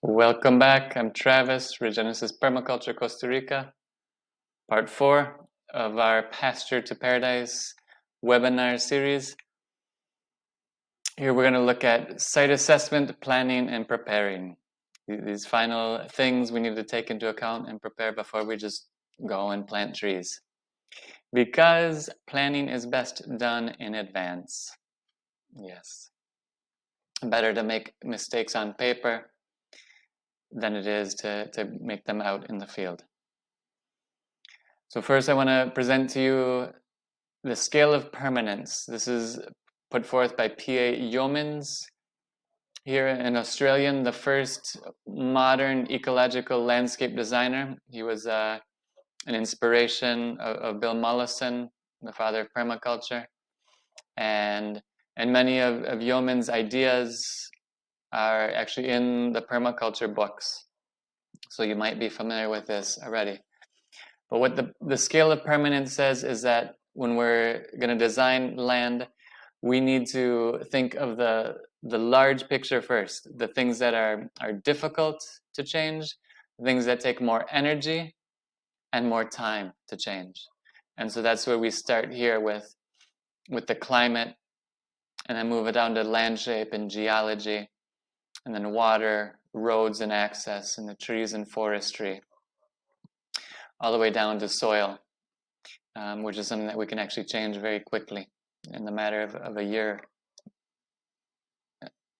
Welcome back. I'm Travis, Regenesis Permaculture Costa Rica, part 4 of our Pasture to Paradise webinar series. Here we're going to look at site assessment, planning, and preparing. These final things we need to take into account and prepare before we just go and plant trees. Because planning is best done in advance. Yes. Better to make mistakes on paper than it is to make them out in the field. So first I want to present to you the scale of permanence. This is put forth by P.A. Yeomans here in Australia, the first modern ecological landscape designer. He was an inspiration of Bill Mollison, the father of permaculture. And many of Yeoman's ideas are actually in the permaculture books. So you might be familiar with this already. But what the scale of permanence says is that when we're going to design land, we need to think of the large picture first, the things that are difficult to change, things that take more energy and more time to change. And so that's where we start here with the climate, and then move it down to land shape and geology, and then water, roads and access, and the trees and forestry, all the way down to soil, which is something that we can actually change very quickly in the matter of a year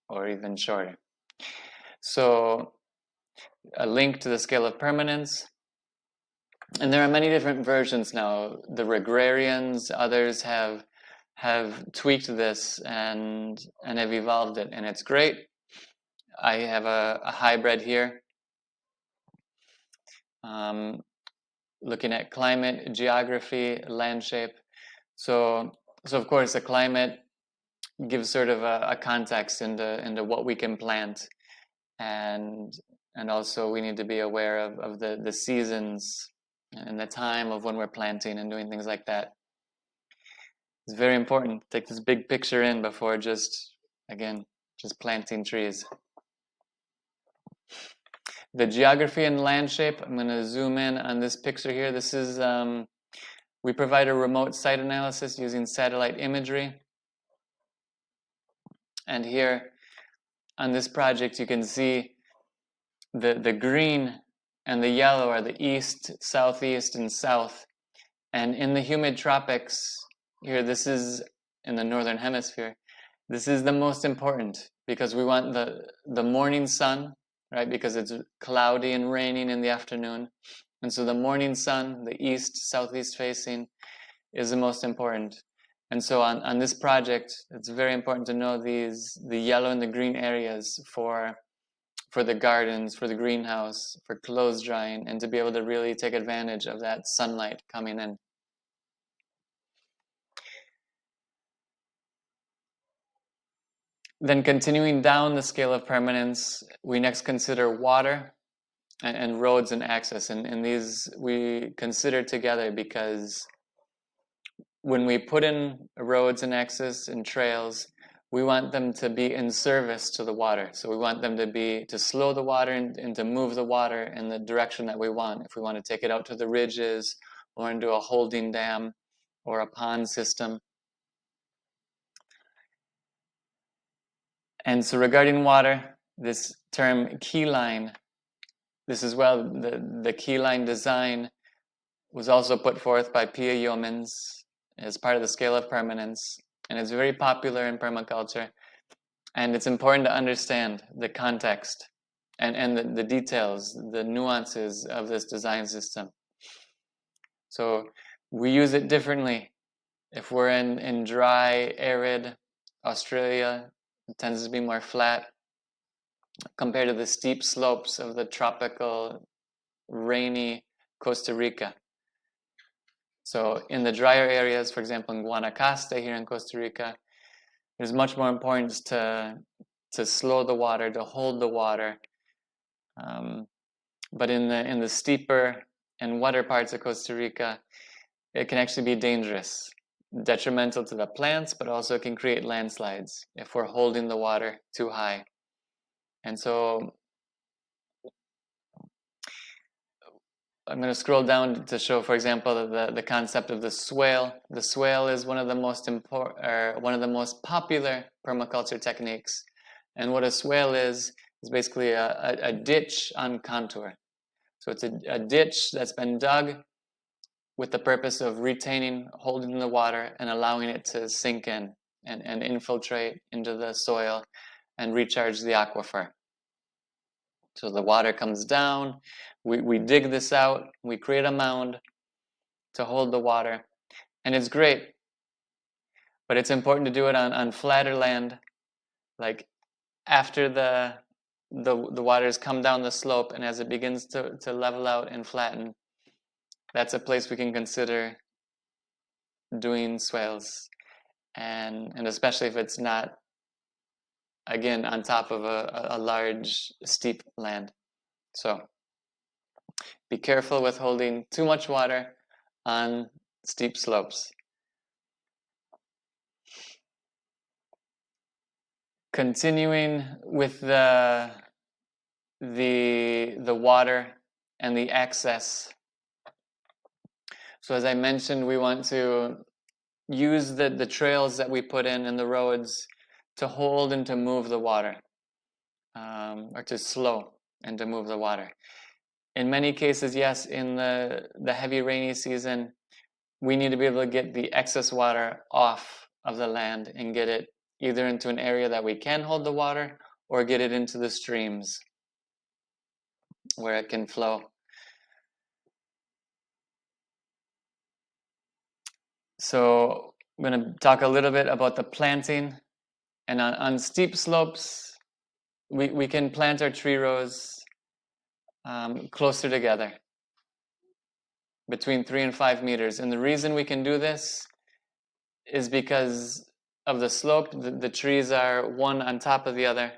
or even shorter. So a link to the scale of permanence. And there are many different versions now. The Regrarians, others have tweaked this and have evolved it, and it's great. I have a hybrid here. Looking at climate, geography, land shape. So of course the climate gives sort of a context into what we can plant, and also we need to be aware of the seasons and the time of when we're planting and doing things like that. It's very important to take this big picture in before just planting trees. The geography and land shape, I'm going to zoom in on this picture here. This is, we provide a remote site analysis using satellite imagery. And here on this project, you can see the green and the yellow are the east, southeast, and south. And in the humid tropics, here, this is in the northern hemisphere, this is the most important because we want the morning sun, right? Because it's cloudy and raining in the afternoon. And so the morning sun, the east, southeast facing, is the most important. And so on this project, it's very important to know the yellow and the green areas for the gardens, for the greenhouse, for clothes drying, and to be able to really take advantage of that sunlight coming in. Then continuing down the scale of permanence, we next consider water and roads and access. And these we consider together because when we put in roads and access and trails, we want them to be in service to the water. So we want them to slow the water and to move the water in the direction that we want. If we want to take it out to the ridges or into a holding dam or a pond system. And so regarding water, this term key line, this as well, the key line design was also put forth by P.A. Yeomans as part of the scale of permanence, and it's very popular in permaculture. And it's important to understand the context and the details, the nuances of this design system. So we use it differently. If we're in dry, arid Australia, it tends to be more flat compared to the steep slopes of the tropical, rainy Costa Rica. So in the drier areas, for example, in Guanacaste here in Costa Rica, there's much more importance to slow the water, to hold the water. But in the steeper and wetter parts of Costa Rica, it can actually be dangerous, detrimental to the plants, but also can create landslides if we're holding the water too high. And so I'm going to scroll down to show, for example, the concept of the swale. The swale is one of the most one of the most popular permaculture techniques. And what a swale is basically a ditch on contour. So it's a ditch that's been dug with the purpose of retaining, holding the water, and allowing it to sink in and infiltrate into the soil and recharge the aquifer. So the water comes down, we dig this out, we create a mound to hold the water, and it's great. But it's important to do it on flatter land, like after the waters come down the slope, and as it begins to level out and flatten, that's a place we can consider doing swales, and especially if it's not, again, on top of a large steep land. So be careful with holding too much water on steep slopes. Continuing with the water and the access. So as I mentioned, we want to use the trails that we put in and the roads to hold and to move the water, or to slow and to move the water. In many cases, yes, in the heavy rainy season, we need to be able to get the excess water off of the land and get it either into an area that we can hold the water or get it into the streams where it can flow. So I'm going to talk a little bit about the planting. And on steep slopes, we can plant our tree rows closer together, between 3 and 5 meters. And the reason we can do this is because of the slope. The trees are one on top of the other.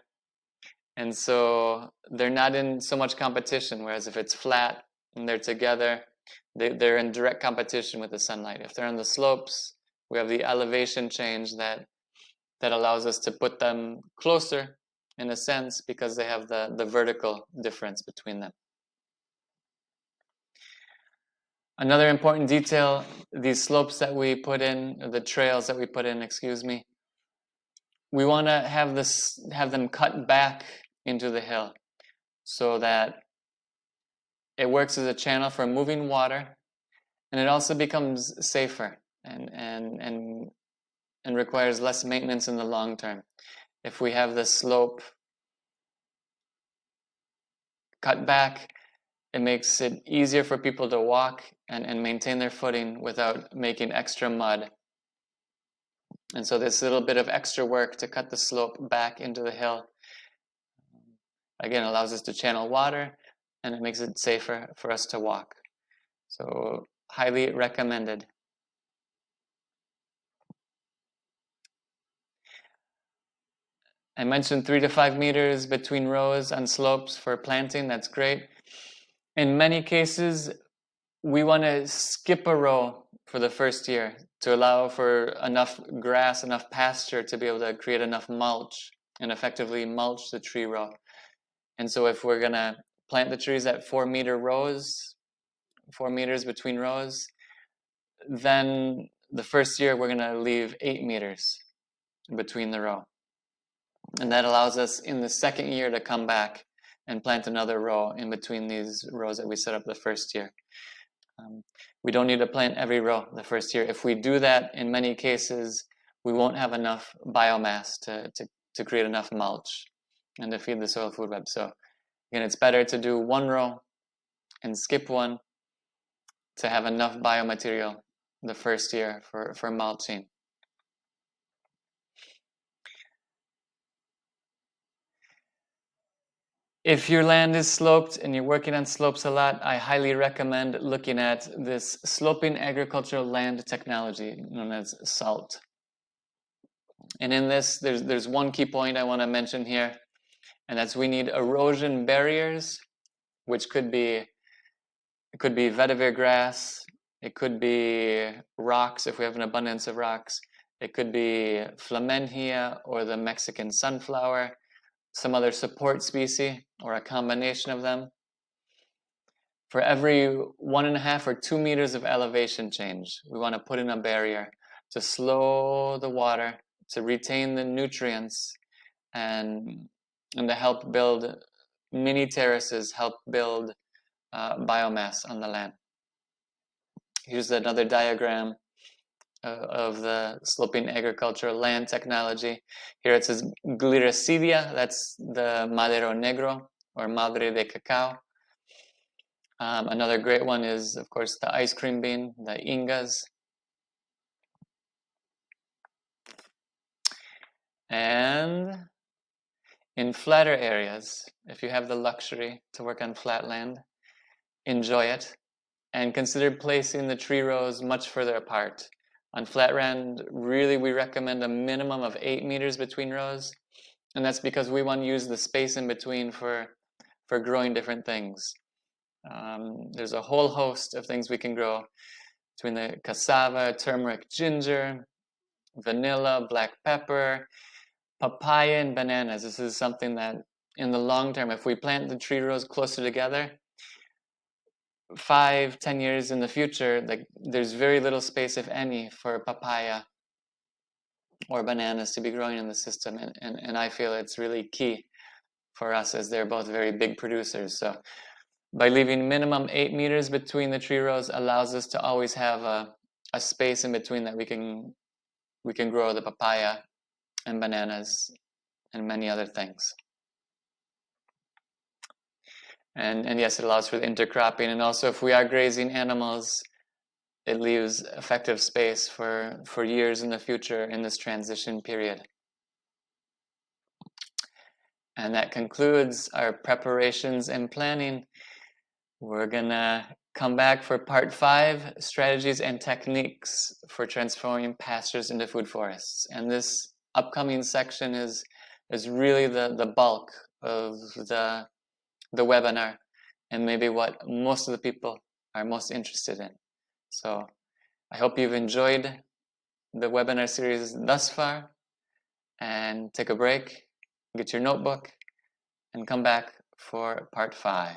And so they're not in so much competition, whereas if it's flat and they're together, they're in direct competition with the sunlight. If they're on the slopes, we have the elevation change that allows us to put them closer, in a sense, because they have the vertical difference between them. Another important detail, these slopes that we put in, or the trails that we put in, excuse me, we want to have them cut back into the hill so that it works as a channel for moving water, and it also becomes safer and requires less maintenance in the long term. If we have the slope cut back, it makes it easier for people to walk and maintain their footing without making extra mud. And so this little bit of extra work to cut the slope back into the hill, again, allows us to channel water, and it makes it safer for us to walk. So highly recommended. I mentioned 3 to 5 meters between rows on slopes for planting. That's great. In many cases, we want to skip a row for the first year to allow for enough grass, enough pasture to be able to create enough mulch and effectively mulch the tree row. And so if we're going to plant the trees at 4 meter rows, 4 meters between rows, then the first year we're going to leave 8 meters between the row. And that allows us in the second year to come back and plant another row in between these rows that we set up the first year. We don't need to plant every row the first year. If we do that, in many cases, we won't have enough biomass to create enough mulch and to feed the soil food web. So again, it's better to do one row and skip one to have enough biomaterial the first year for mulching. If your land is sloped and you're working on slopes a lot, I highly recommend looking at this sloping agricultural land technology known as SALT. And in this, there's one key point I want to mention here, and that's we need erosion barriers, which could be vetiver grass, it could be rocks if we have an abundance of rocks, it could be flamenhia or the Mexican sunflower, some other support species, or a combination of them. For every 1.5 or 2 meters of elevation change, we want to put in a barrier to slow the water, to retain the nutrients, and to help build mini terraces, help build biomass on the land. Here's another diagram of the sloping agricultural land technology. Here it says Gliricidia, that's the Madero Negro, or Madre de Cacao. Another great one is, of course, the ice cream bean, the Ingas. And in flatter areas, if you have the luxury to work on flat land, enjoy it, and consider placing the tree rows much further apart. On flat land, really we recommend a minimum of 8 meters between rows, and that's because we want to use the space in between for growing different things. There's a whole host of things we can grow between the cassava, turmeric, ginger, vanilla, black pepper, papaya, and bananas. This is something that in the long term, if we plant the tree rows closer together, 5-10 years in the future, like there's very little space, if any, for papaya or bananas to be growing in the system. And I feel it's really key for us, as they're both very big producers. So by leaving minimum 8 meters between the tree rows allows us to always have a space in between that we can grow the papaya and bananas and many other things. And yes, it allows for the intercropping, and also if we are grazing animals, it leaves effective space for years in the future in this transition period. And that concludes our preparations and planning. We're gonna come back for part 5, strategies and techniques for transforming pastures into food forests. And this upcoming section is really the bulk of the webinar, and maybe what most of the people are most interested in. So I hope you've enjoyed the webinar series thus far, and take a break, get your notebook, and come back for part 5.